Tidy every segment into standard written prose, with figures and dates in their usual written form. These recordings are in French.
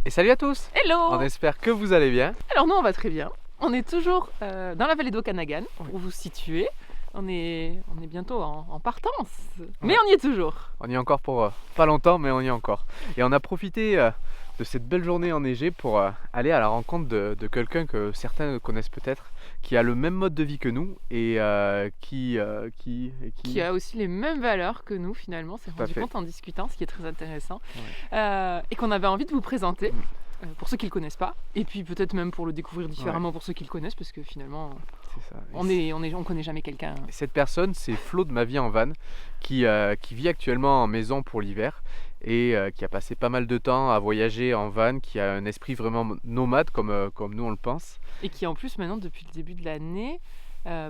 Et salut à tous! Hello! On espère que vous allez bien. Alors nous on va très bien. On est toujours dans la vallée d'Okanagan, pour vous situer. On est bientôt en partance, mais Ouais. on y est toujours. On y est encore pour pas longtemps, mais on y est encore. Et on a profité de cette belle journée enneigée pour aller à la rencontre de quelqu'un que certains connaissent peut-être, qui a le même mode de vie que nous et qui Qui a aussi les mêmes valeurs que nous finalement, s'est Tout à rendu fait. compte en discutant, ce qui est très intéressant. Ouais. Et qu'on avait envie de vous présenter. Mm. Pour ceux qui ne le connaissent pas, et puis peut-être même pour le découvrir différemment pour ceux qui le connaissent, parce que finalement, C'est ça. on connaît jamais quelqu'un. Et cette personne, c'est Flo de Ma Vie en Van, qui vit actuellement en maison pour l'hiver et qui a passé pas mal de temps à voyager en van, qui a un esprit vraiment nomade comme nous on le pense. Et qui en plus maintenant, depuis le début de l'année,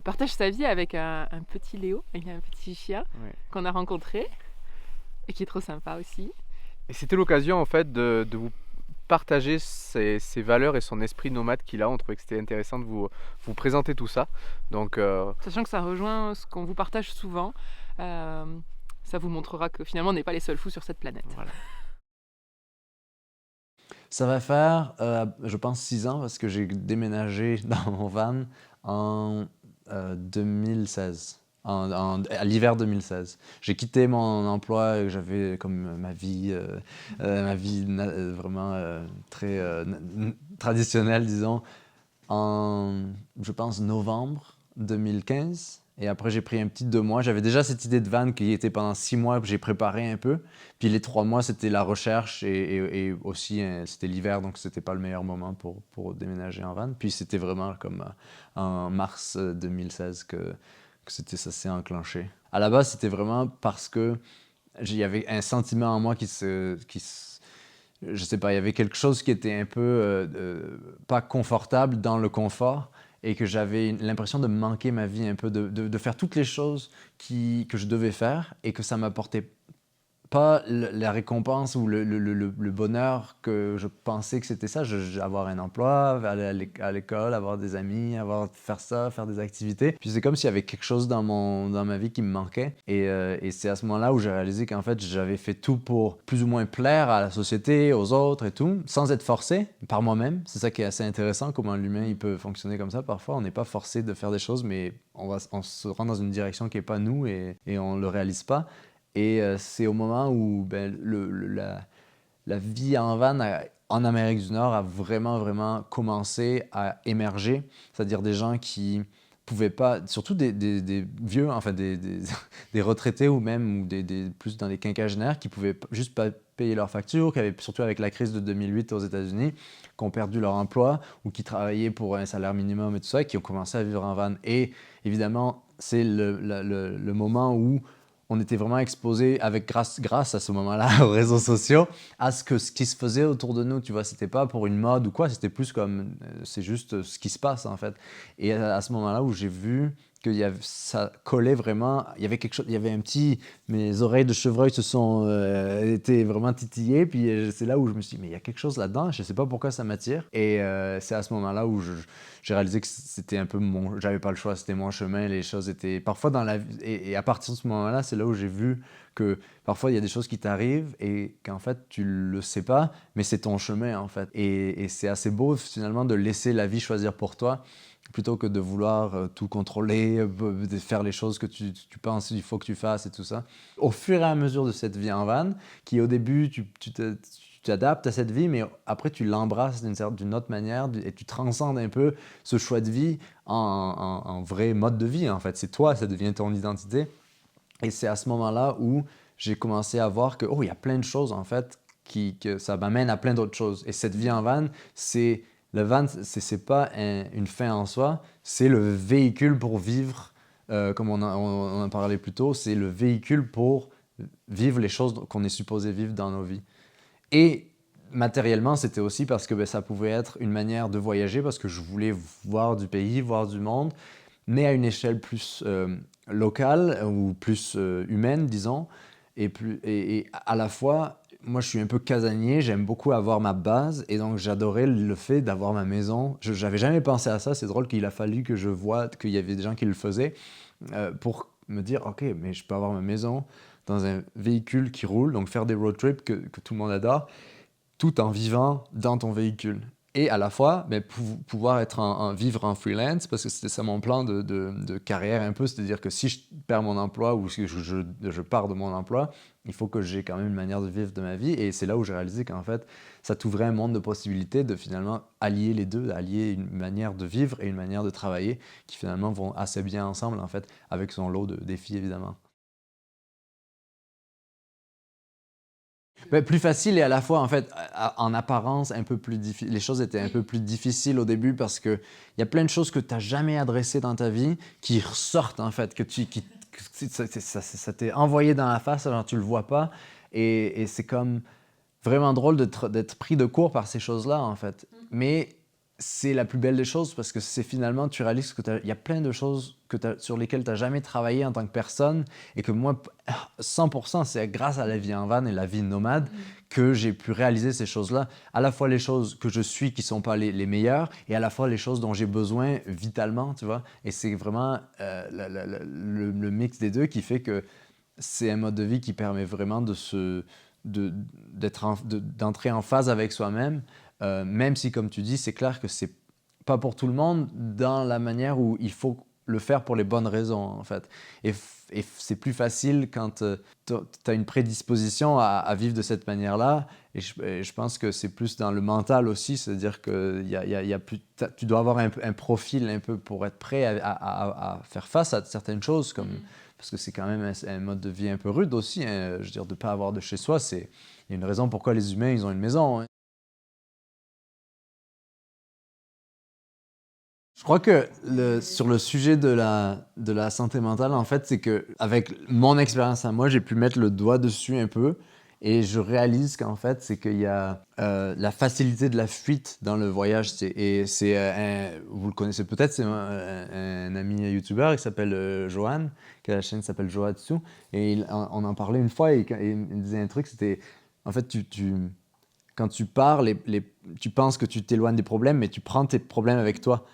partage sa vie avec un petit Léo, il a un petit chien qu'on a rencontré, et qui est trop sympa aussi. Et c'était l'occasion en fait de vous partager ses valeurs et son esprit nomade qu'il a. On trouvait que c'était intéressant de vous présenter tout ça. Donc, Sachant que ça rejoint ce qu'on vous partage souvent, ça vous montrera que finalement on n'est pas les seuls fous sur cette planète. voilà. Ça va faire, je pense, 6 ans parce que j'ai déménagé dans mon van en 2016, à l'hiver 2016. J'ai quitté mon emploi que j'avais comme ma vie vraiment très traditionnelle, disons, en, je pense, novembre 2015. Et après, j'ai pris un petit 2 mois. J'avais déjà cette idée de van qui était pendant 6 mois que j'ai préparé un peu. Puis les 3 mois, c'était la recherche et aussi c'était l'hiver, donc c'était pas le meilleur moment pour déménager en van. Puis c'était vraiment comme en mars 2016 que ça s'est enclenché. À la base, c'était vraiment parce que il y avait un sentiment en moi je sais pas, il y avait quelque chose qui était un peu pas confortable dans le confort et que j'avais l'impression de manquer ma vie un peu, de faire toutes les choses que je devais faire et que ça m'apportait pas la récompense ou le bonheur que je pensais que c'était ça. Avoir un emploi, aller à l'école, avoir des amis, faire ça, faire des activités. Puis c'est comme s'il y avait quelque chose dans ma vie qui me manquait. Et c'est à ce moment-là où j'ai réalisé qu'en fait, j'avais fait tout pour plus ou moins plaire à la société, aux autres et tout, sans être forcé par moi-même. C'est ça qui est assez intéressant, comment l'humain il peut fonctionner comme ça. Parfois, on n'est pas forcé de faire des choses, mais on se rend dans une direction qui n'est pas nous et on ne le réalise pas. Et c'est au moment où la vie en van en Amérique du Nord a vraiment, vraiment commencé à émerger. C'est-à-dire des gens qui pouvaient pas, surtout des vieux, enfin des retraités ou même plus dans les quinquagénaires qui pouvaient juste pas payer leurs factures, qui avaient, surtout avec la crise de 2008 aux États-Unis, qui ont perdu leur emploi ou qui travaillaient pour un salaire minimum et tout ça, et qui ont commencé à vivre en van. Et évidemment, c'est le moment où on était vraiment exposé grâce à ce moment-là aux réseaux sociaux à ce qui se faisait autour de nous, tu vois, c'était pas pour une mode ou quoi, c'était plus comme c'est juste ce qui se passe en fait. Et à ce moment-là où j'ai vu que ça collait vraiment, il y avait quelque chose, il y avait mes oreilles de chevreuil étaient vraiment titillées, puis c'est là où je me suis dit mais il y a quelque chose là-dedans, je sais pas pourquoi ça m'attire. Et c'est à ce moment-là où j'ai réalisé que c'était un peu j'avais pas le choix, c'était mon chemin, les choses étaient parfois dans la vie, et à partir de ce moment-là, c'est là où j'ai vu que parfois il y a des choses qui t'arrivent et qu'en fait tu le sais pas, mais c'est ton chemin en fait. Et c'est assez beau finalement de laisser la vie choisir pour toi plutôt que de vouloir tout contrôler, de faire les choses que tu penses qu'il faut que tu fasses et tout ça. Au fur et à mesure de cette vie en van, qui au début tu t'adaptes à cette vie, mais après tu l'embrasses d'une autre manière et tu transcendes un peu ce choix de vie en vrai mode de vie en fait. C'est toi, ça devient ton identité. Et c'est à ce moment-là où j'ai commencé à voir que, il y a plein de choses en fait, que ça m'amène à plein d'autres choses. Et cette vie en van, le van, c'est pas une fin en soi, c'est le véhicule pour vivre, comme on en parlait plus tôt, c'est le véhicule pour vivre les choses qu'on est supposé vivre dans nos vies. Et matériellement, c'était aussi parce que ça pouvait être une manière de voyager, parce que je voulais voir du pays, voir du monde, mais à une échelle plus locale ou plus humaine, disons. Et à la fois, moi, je suis un peu casanier, j'aime beaucoup avoir ma base, et donc j'adorais le fait d'avoir ma maison. Je n'avais jamais pensé à ça, c'est drôle qu'il a fallu que je voie qu'il y avait des gens qui le faisaient pour me dire, ok, mais je peux avoir ma maison dans un véhicule qui roule, donc faire des road trips que tout le monde adore, tout en vivant dans ton véhicule. Et à la fois, pouvoir vivre en freelance, parce que c'était ça mon plan de carrière un peu, c'est-à-dire que si je perds mon emploi ou si je pars de mon emploi, il faut que j'ai quand même une manière de vivre de ma vie. Et c'est là où j'ai réalisé qu'en fait, ça t'ouvrait un monde de possibilités de finalement allier les deux, allier une manière de vivre et une manière de travailler qui finalement vont assez bien ensemble, en fait, avec son lot de défis, évidemment. Plus facile et à la fois, en fait, en apparence, un peu plus difficile. Les choses étaient un peu plus difficiles au début parce qu'il y a plein de choses que tu n'as jamais adressées dans ta vie qui ressortent, en fait, ça t'est envoyé dans la face, alors tu le vois pas. Et c'est comme vraiment drôle d'être pris de court par ces choses-là, en fait. Mais c'est la plus belle des choses parce que c'est finalement, tu réalises qu'il y a plein de choses sur lesquelles tu n'as jamais travaillé en tant que personne et que moi, 100%, c'est grâce à la vie en van et la vie nomade que j'ai pu réaliser ces choses-là. À la fois les choses que je suis qui ne sont pas les meilleures et à la fois les choses dont j'ai besoin vitalement, tu vois. Et c'est vraiment le mix des deux qui fait que c'est un mode de vie qui permet vraiment d'entrer en phase avec soi-même, même si, comme tu dis, c'est clair que c'est pas pour tout le monde dans la manière où il faut le faire pour les bonnes raisons, en fait. Et c'est plus facile quand tu as une prédisposition à vivre de cette manière-là. Et je pense que c'est plus dans le mental aussi, c'est-à-dire que tu dois avoir un profil un peu pour être prêt à faire face à certaines choses, parce que c'est quand même un mode de vie un peu rude aussi. Hein. Je veux dire, de ne pas avoir de chez soi, il y a une raison pourquoi les humains, ils ont une maison. Hein. Je crois que sur le sujet de la santé mentale, en fait, c'est qu'avec mon expérience à moi, j'ai pu mettre le doigt dessus un peu et je réalise qu'en fait, c'est qu'il y a la facilité de la fuite dans le voyage. Vous le connaissez peut-être, c'est un ami youtubeur qui s'appelle Johan, qui a la chaîne qui s'appelle Johatsu. Et on en parlait une fois et il disait un truc, c'était en fait, quand tu pars, tu penses que tu t'éloignes des problèmes, mais tu prends tes problèmes avec toi.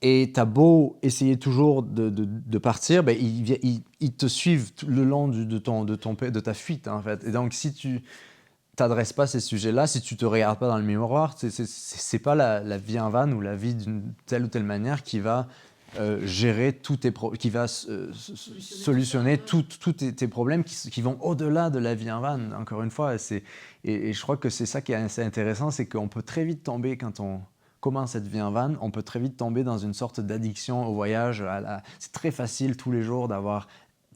Et t'as beau essayer toujours de partir, ils te suivent tout le long de ta fuite, en fait. Et donc, si tu t'adresses pas à ces sujets-là, si tu te regardes pas dans le miroir, c'est pas la vie en van ou la vie d'une telle ou telle manière qui va gérer tous tes problèmes, qui va solutionner tous tes problèmes qui vont au-delà de la vie en van, encore une fois. Et je crois que c'est ça qui est assez intéressant, c'est qu'on peut très vite tomber quand on commence cette vie en van, on peut très vite tomber dans une sorte d'addiction au voyage. C'est très facile tous les jours d'avoir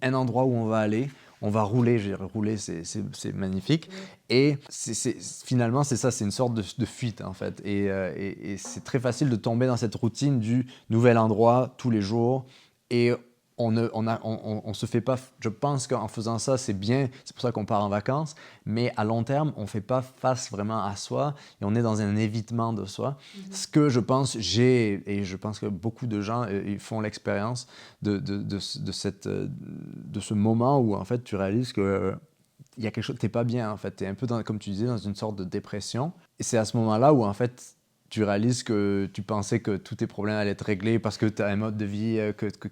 un endroit où on va aller. On va rouler, rouler, c'est magnifique. Et finalement, c'est ça, c'est une sorte de fuite, en fait. Et c'est très facile de tomber dans cette routine du nouvel endroit tous les jours. Et on se fait pas, je pense qu'en faisant ça, c'est bien, c'est pour ça qu'on part en vacances, mais à long terme, on fait pas face vraiment à soi et on est dans un évitement de soi. Ce que je pense, et je pense que beaucoup de gens ils font l'expérience de ce moment où en fait tu réalises que il y a quelque chose, t'es pas bien en fait, t'es un peu comme tu disais, dans une sorte de dépression. Et c'est à ce moment-là où en fait tu réalises que tu pensais que tous tes problèmes allaient être réglés parce que tu as un mode de vie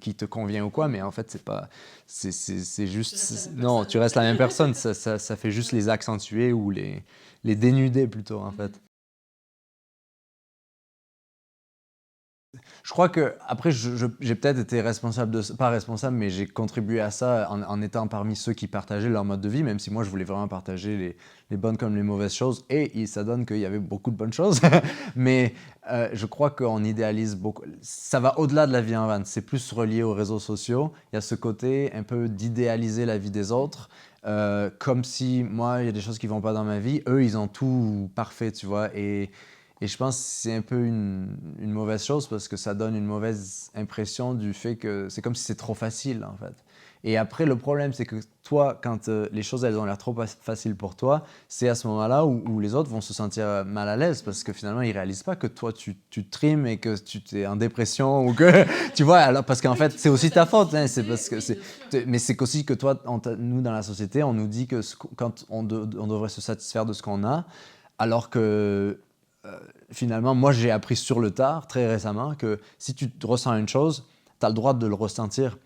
qui te convient ou quoi, mais en fait, c'est pas. C'est juste. Non, tu restes la même personne, ça fait juste les accentuer ou les dénuder plutôt, en fait. Je crois que après j'ai peut-être été responsable pas responsable, mais j'ai contribué à ça en étant parmi ceux qui partageaient leur mode de vie, même si moi je voulais vraiment partager les bonnes comme les mauvaises choses, et ça donne qu'il y avait beaucoup de bonnes choses. Mais je crois qu'on idéalise beaucoup. Ça va au-delà de la vie en van, c'est plus relié aux réseaux sociaux. Il y a ce côté un peu d'idéaliser la vie des autres. Comme si moi, il y a des choses qui vont pas dans ma vie, eux, ils ont tout parfait, tu vois. Et je pense que c'est un peu une mauvaise chose parce que ça donne une mauvaise impression du fait que c'est comme si c'est trop facile, en fait. Et après, le problème, c'est que toi, quand les choses elles ont l'air trop faciles pour toi, c'est à ce moment-là où les autres vont se sentir mal à l'aise parce que finalement, ils réalisent pas que toi, tu trimes et que tu es en dépression ou que, tu vois, alors, parce qu'en fait, c'est aussi ta faute. Hein, mais c'est aussi que toi, nous, dans la société, on nous dit que quand on devrait se satisfaire de ce qu'on a, alors que finalement, moi, j'ai appris sur le tard, très récemment, que si tu ressens une chose, tu as le droit de le ressentir.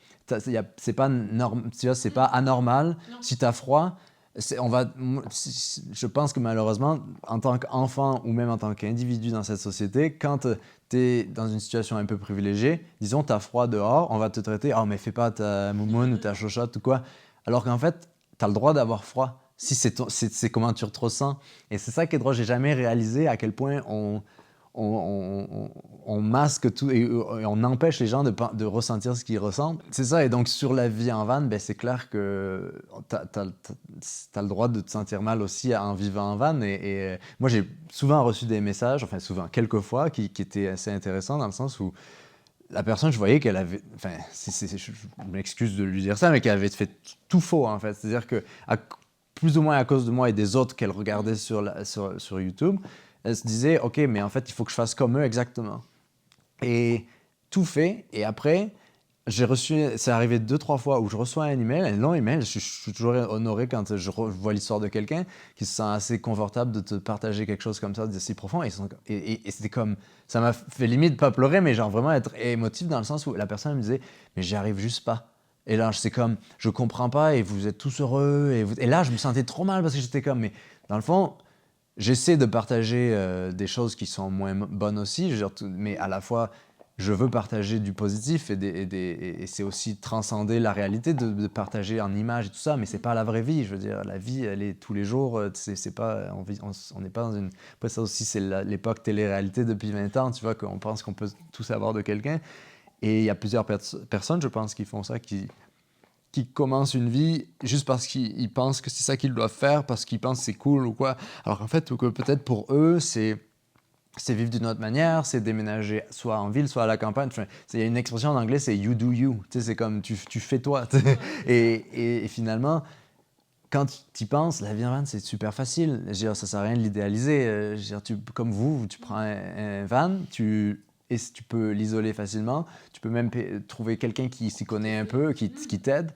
C'est pas anormal. Non. Si tu as froid, Je pense que malheureusement, en tant qu'enfant ou même en tant qu'individu dans cette société, quand tu es dans une situation un peu privilégiée, disons, tu as froid dehors, on va te traiter, oh, mais fais pas ta moumoune ou ta chochotte ou quoi. Alors qu'en fait, tu as le droit d'avoir froid si c'est comment tu te ressens. Et c'est ça qui est drôle, j'ai jamais réalisé à quel point on masque tout et on empêche les gens de ressentir ce qu'ils ressentent. C'est ça, et donc sur la vie en van, ben, c'est clair que t'as le droit de te sentir mal aussi en vivant en van. Et moi, j'ai souvent reçu des messages, enfin souvent, quelques fois, qui étaient assez intéressants dans le sens où la personne, je voyais qu'elle avait, enfin, je m'excuse de lui dire ça, mais qu'elle avait fait tout faux en fait. C'est-à-dire que plus ou moins à cause de moi et des autres qu'elle regardait sur YouTube, elle se disait, OK, mais en fait, il faut que je fasse comme eux exactement. Et tout fait, et après, c'est arrivé 2-3 fois où je reçois un email, un long email, je suis toujours honoré quand je vois l'histoire de quelqu'un qui se sent assez confortable de te partager quelque chose comme ça, d'assez profond, et c'était comme, ça m'a fait limite pas pleurer, mais genre vraiment être émotif dans le sens où la personne me disait, mais j'y arrive juste pas. Et là, c'est comme, je comprends pas, et vous êtes tous heureux, et là, je me sentais trop mal parce que j'étais comme, mais dans le fond, j'essaie de partager des choses qui sont moins bonnes aussi, je veux dire, mais à la fois, je veux partager du positif et c'est aussi transcender la réalité de partager en images et tout ça, mais c'est pas la vraie vie. Je veux dire, la vie, elle est tous les jours. C'est pas, on n'est pas dans une. Après, ça aussi, c'est l'époque télé-réalité depuis 20 ans, tu vois, qu'on pense qu'on peut tout savoir de quelqu'un. Et il y a plusieurs personnes, je pense, qui font ça, qui commencent une vie juste parce qu'ils pensent que c'est ça qu'ils doivent faire, parce qu'ils pensent que c'est cool ou quoi. Alors qu'en fait, que peut-être pour eux, c'est vivre d'une autre manière, c'est déménager soit en ville, soit à la campagne. Enfin, il y a une expression en anglais, c'est you do you. C'est comme tu fais toi. Et finalement, quand tu y penses, la vie en van, c'est super facile. Je veux dire, ça sert à rien de l'idéaliser. Je veux dire, comme vous, tu prends un van, tu peux l'isoler facilement. Tu peux même trouver quelqu'un qui s'y connaît un peu, qui t'aide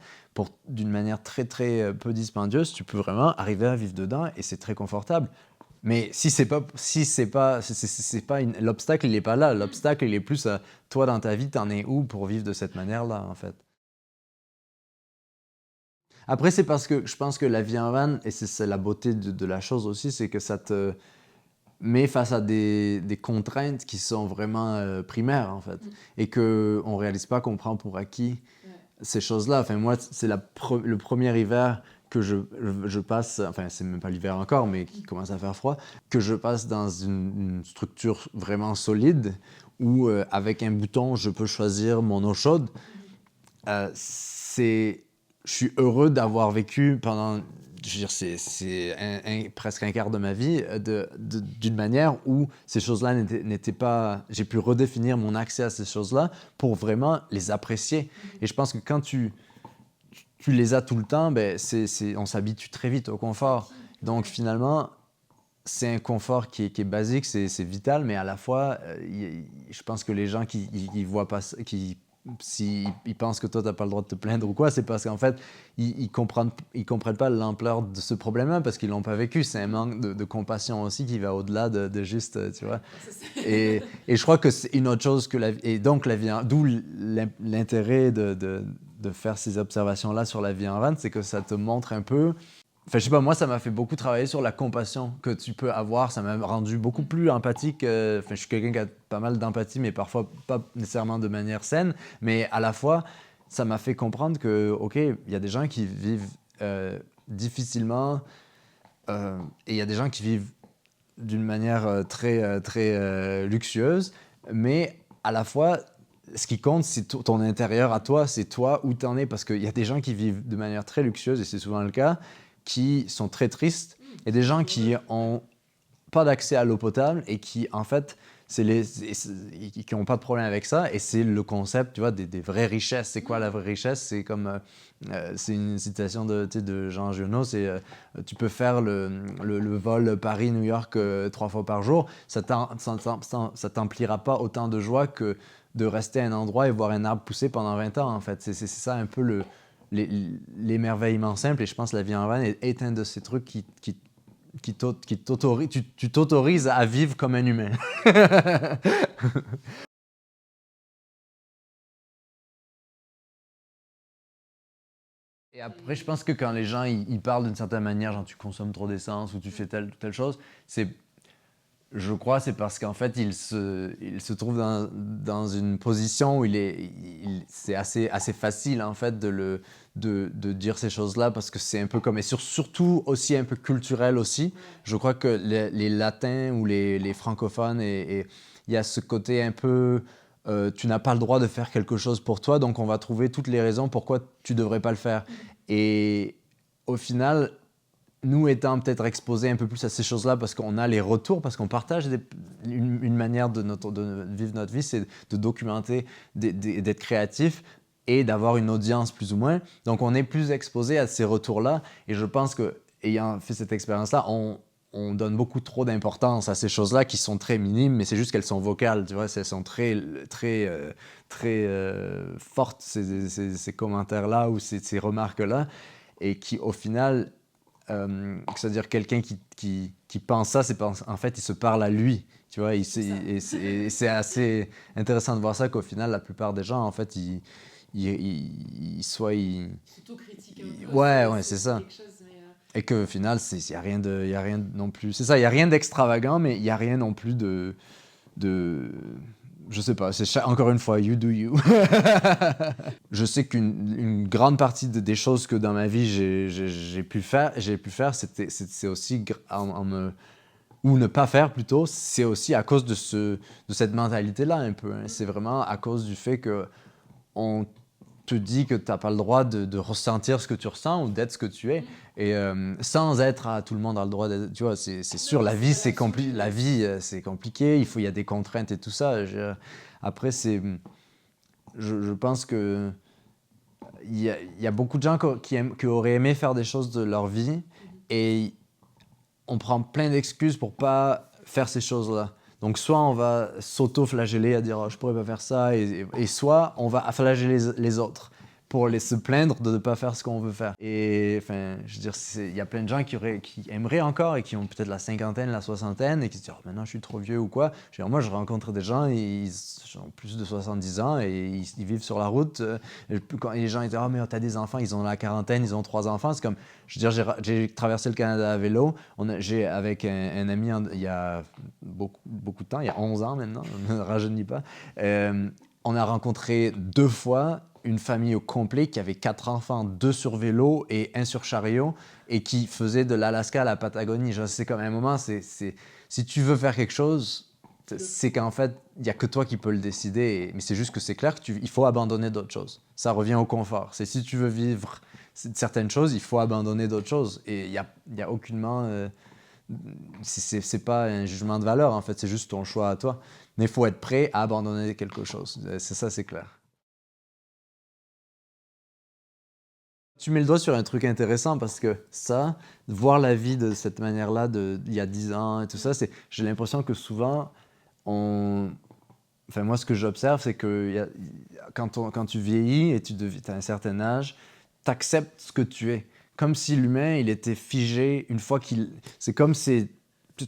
d'une manière très, très peu dispendieuse. Tu peux vraiment arriver à vivre dedans et c'est très confortable. Mais l'obstacle, il n'est pas là. L'obstacle, il est plus à toi dans ta vie, t'en es où pour vivre de cette manière-là, en fait. Après, c'est parce que je pense que la vie en van, et c'est la beauté de la chose aussi, c'est que ça te met face à des contraintes qui sont vraiment primaires, en fait. Et qu'on ne réalise pas, qu'on prend pour acquis ces choses-là. Enfin, moi, c'est le premier hiver que je passe, enfin c'est même pas l'hiver encore, mais qui commence à faire froid, que je passe dans une structure vraiment solide où avec un bouton, je peux choisir mon eau chaude. Je suis heureux d'avoir vécu pendant, je veux dire, c'est presque un quart de ma vie d'une manière où ces choses-là n'étaient pas... J'ai pu redéfinir mon accès à ces choses-là pour vraiment les apprécier. Et je pense que quand tu les as tout le temps, ben on s'habitue très vite au confort. Donc finalement, c'est un confort qui est basique, c'est vital, mais à la fois, je pense que les gens qui voient pas, s'ils pensent que toi, tu n'as pas le droit de te plaindre ou quoi, c'est parce qu'en fait, ils comprennent pas l'ampleur de ce problème-là parce qu'ils ne l'ont pas vécu. C'est un manque de compassion aussi qui va au-delà de juste, tu vois. Et je crois que c'est une autre chose que la vie. Et donc, d'où l'intérêt de faire ces observations-là sur la vie en van, c'est que ça te montre un peu. Enfin, je sais pas, moi, ça m'a fait beaucoup travailler sur la compassion que tu peux avoir. Ça m'a rendu beaucoup plus empathique. Enfin, je suis quelqu'un qui a pas mal d'empathie, mais parfois pas nécessairement de manière saine. Mais à la fois, ça m'a fait comprendre que, OK, il y a des gens qui vivent difficilement et il y a des gens qui vivent d'une manière très luxueuse. Mais à la fois, ce qui compte, c'est ton intérieur à toi, c'est toi où tu en es. Parce qu'il y a des gens qui vivent de manière très luxueuse, et c'est souvent le cas, qui sont très tristes, et des gens qui n'ont pas d'accès à l'eau potable et qui, en fait, qui n'ont pas de problème avec ça. Et c'est le concept, tu vois, des vraies richesses. C'est quoi la vraie richesse? C'est comme... c'est une citation de Jean Giono, c'est tu peux faire le vol Paris-New York 3 fois par jour, ça t'emplira pas autant de joie que de rester à un endroit et voir un arbre pousser pendant 20 ans, en fait. C'est ça un peu l'émerveillement simple, et je pense que la vie en van est un de ces trucs qui t'autorise, tu t'autorises à vivre comme un humain. Et après, je pense que quand les gens ils parlent d'une certaine manière, genre tu consommes trop d'essence ou tu fais telle ou telle chose, je crois c'est parce qu'en fait il se trouve dans une position où c'est assez facile en fait de dire ces choses-là parce que c'est un peu comme, et surtout aussi un peu culturel aussi. Je crois que les latins ou les francophones, et il y a ce côté un peu tu n'as pas le droit de faire quelque chose pour toi, donc on va trouver toutes les raisons pourquoi tu ne devrais pas le faire. Et au final, nous étant peut-être exposés un peu plus à ces choses-là parce qu'on a les retours, parce qu'on partage une manière de vivre notre vie, c'est de documenter, d'être créatif et d'avoir une audience plus ou moins. Donc on est plus exposé à ces retours-là, et je pense qu'ayant fait cette expérience-là, on donne beaucoup trop d'importance à ces choses-là qui sont très minimes, mais c'est juste qu'elles sont vocales, tu vois, elles sont très fortes, ces commentaires-là ou ces remarques-là, et qui au final, c'est-à-dire quelqu'un qui pense ça, en fait il se parle à lui, tu vois, et c'est assez intéressant de voir ça, qu'au final la plupart des gens en fait S'autocritique un peu. ouais, c'est ça. Et qu'au final, il n'y a rien non plus. C'est ça, il n'y a rien d'extravagant, mais il n'y a rien non plus de. Je sais pas, encore une fois, you do you. Je sais qu'une grande partie des choses que dans ma vie j'ai pu faire, c'est aussi ou ne pas faire plutôt, c'est aussi à cause de cette mentalité-là un peu. Hein. C'est vraiment à cause du fait que on te dit que tu n'as pas le droit de ressentir ce que tu ressens ou d'être ce que tu es. Et sans être tout le monde a le droit d'être. Tu vois, c'est sûr, la vie, c'est compliqué. La vie, c'est compliqué. Il y a des contraintes et tout ça. Après, je pense que il y a beaucoup de gens qui auraient aimé faire des choses de leur vie, et on prend plein d'excuses pour pas faire ces choses-là. Donc soit on va s'auto-flageller à dire oh, je pourrais pas faire ça, et soit on va flageller les autres pour se plaindre de ne pas faire ce qu'on veut faire. Et enfin, je veux dire, il y a plein de gens qui aimeraient encore, et qui ont peut-être la cinquantaine, la soixantaine, et qui se disent oh, maintenant je suis trop vieux ou quoi. Moi je rencontre des gens, ils ont plus de 70 ans et ils vivent sur la route. Quand les gens ils disent oh mais t'as des enfants, ils ont la quarantaine, ils ont 3 enfants. C'est comme, je veux dire, j'ai traversé le Canada à vélo. J'ai avec un ami il y a beaucoup de temps, il y a 11 ans maintenant, ne rajeunit pas. On a rencontré 2 fois une famille au complet qui avait 4 enfants, 2 sur vélo et 1 sur chariot, et qui faisait de l'Alaska à la Patagonie. C'est comme un moment, si tu veux faire quelque chose, c'est qu'en fait, il n'y a que toi qui peux le décider. Mais c'est juste que c'est clair qu'il faut abandonner d'autres choses. Ça revient au confort. C'est si tu veux vivre certaines choses, il faut abandonner d'autres choses. Et il y a aucunement... c'est pas un jugement de valeur, en fait. C'est juste ton choix à toi. Mais il faut être prêt à abandonner quelque chose. C'est ça, c'est clair. Tu mets le doigt sur un truc intéressant, parce que ça, voir la vie de cette manière-là, il y a 10 ans et tout ça, j'ai l'impression que souvent, enfin moi ce que j'observe, c'est que quand tu vieillis et tu as un certain âge, tu acceptes ce que tu es. Comme si l'humain, il était figé une fois c'est comme si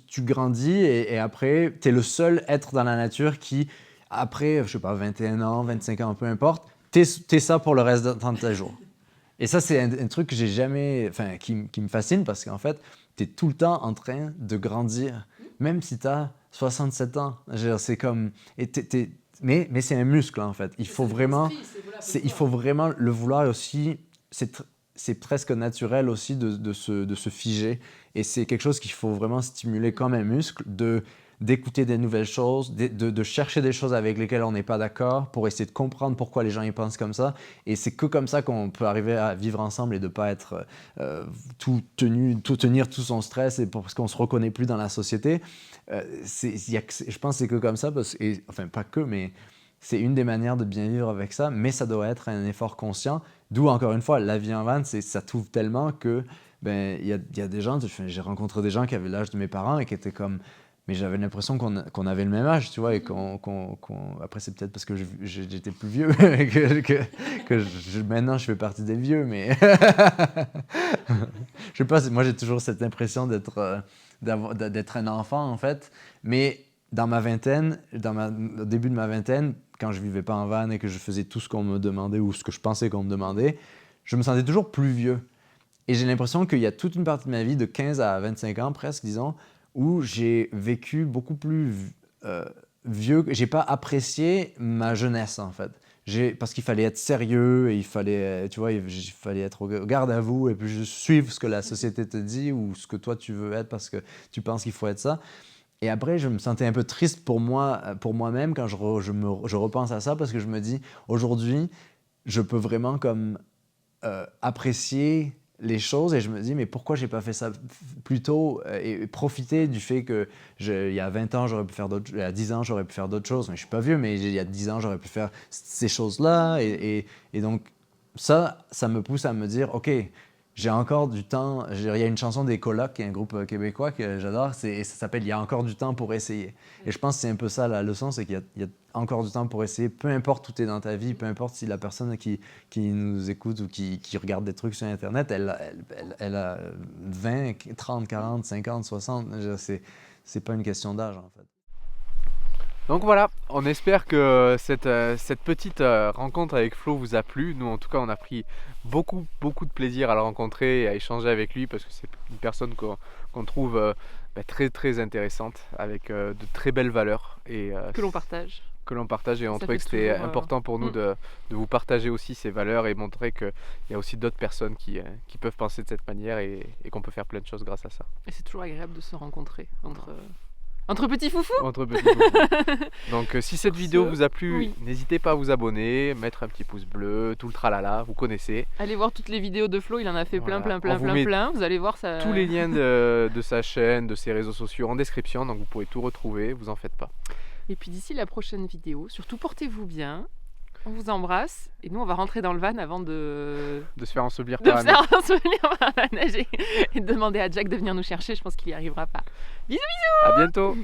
tu grandis et après, tu es le seul être dans la nature qui, après, je sais pas, 21 ans, 25 ans, peu importe, t'es ça pour le reste de ta jour. Et ça, c'est un truc que j'ai jamais... Enfin, qui me fascine, parce qu'en fait, tu es tout le temps en train de grandir, même si tu as 67 ans. C'est comme... Mais c'est un muscle, en fait. Il faut vraiment le vouloir aussi. C'est presque naturel aussi de se figer. Et c'est quelque chose qu'il faut vraiment stimuler comme un muscle, d'écouter des nouvelles choses, de chercher des choses avec lesquelles on n'est pas d'accord, pour essayer de comprendre pourquoi les gens y pensent comme ça. Et c'est que comme ça qu'on peut arriver à vivre ensemble et de ne pas être tout tenir tout son stress, et parce qu'on ne se reconnaît plus dans la société. Je pense que c'est que comme ça, enfin pas que, mais c'est une des manières de bien vivre avec ça, mais ça doit être un effort conscient. D'où, encore une fois, la vie en van, ça t'ouvre tellement que il y a des gens, j'ai rencontré des gens qui avaient l'âge de mes parents et qui étaient comme... Mais j'avais l'impression qu'on avait le même âge, tu vois, et après c'est peut-être parce que j'étais plus vieux maintenant je fais partie des vieux, mais je sais pas, moi j'ai toujours cette impression d'être un enfant en fait, mais dans ma vingtaine, au début de ma vingtaine, quand je vivais pas en van et que je faisais tout ce qu'on me demandait ou ce que je pensais qu'on me demandait, je me sentais toujours plus vieux. Et j'ai l'impression qu'il y a toute une partie de ma vie, de 15 à 25 ans presque, disons, où j'ai vécu beaucoup plus vieux. J'ai pas apprécié ma jeunesse, en fait. Parce qu'il fallait être sérieux et il fallait, tu vois, il fallait être au garde à vous et puis juste suivre ce que la société te dit ou ce que toi tu veux être parce que tu penses qu'il faut être ça. Et après, je me sentais un peu triste pour moi-même quand je repense à ça parce que je me dis, aujourd'hui, je peux vraiment comme apprécier les choses et je me dis mais pourquoi j'ai pas fait ça plus tôt et profiter du fait que il y a 20 ans j'aurais pu faire d'autres, il y a 10 ans j'aurais pu faire d'autres choses, mais je suis pas vieux, mais il y a 10 ans j'aurais pu faire ces choses-là et donc ça me pousse à me dire ok, j'ai encore du temps. Il y a une chanson des Colocs, qui est un groupe québécois que j'adore, ça s'appelle « Il y a encore du temps pour essayer ». Et je pense que c'est un peu ça la leçon, c'est qu'il y a encore du temps pour essayer, peu importe où tu es dans ta vie, peu importe si la personne qui nous écoute ou qui regarde des trucs sur Internet, elle a 20, 30, 40, 50, 60, c'est pas une question d'âge en fait. Donc voilà, on espère que cette petite rencontre avec Flo vous a plu. Nous en tout cas on a pris beaucoup de plaisir à le rencontrer et à échanger avec lui parce que c'est une personne qu'on trouve très intéressante avec de très belles valeurs et que l'on partage. Et on Ça trouvait que fait c'était toujours, important pour nous de vous partager aussi ces valeurs et montrer qu'il y a aussi d'autres personnes qui peuvent penser de cette manière et qu'on peut faire plein de choses grâce à ça. Et c'est toujours agréable de se rencontrer entre petits foufous. Entre petits foufous. Donc si cette vidéo vous a plu, oui. N'hésitez pas à vous abonner, mettre un petit pouce bleu, tout le tralala, vous connaissez. Allez voir toutes les vidéos de Flo, il en a fait Voilà. plein. Vous allez voir ça. Tous les liens de sa chaîne, de ses réseaux sociaux en description, donc vous pourrez tout retrouver, vous en faites pas. Et puis d'ici la prochaine vidéo, surtout portez-vous bien. On vous embrasse et nous on va rentrer dans le van avant de se faire ensevelir de par se faire ensevelir par la neige et de demander à Jack de venir nous chercher. Je pense qu'il y arrivera pas. Bisous. À bientôt.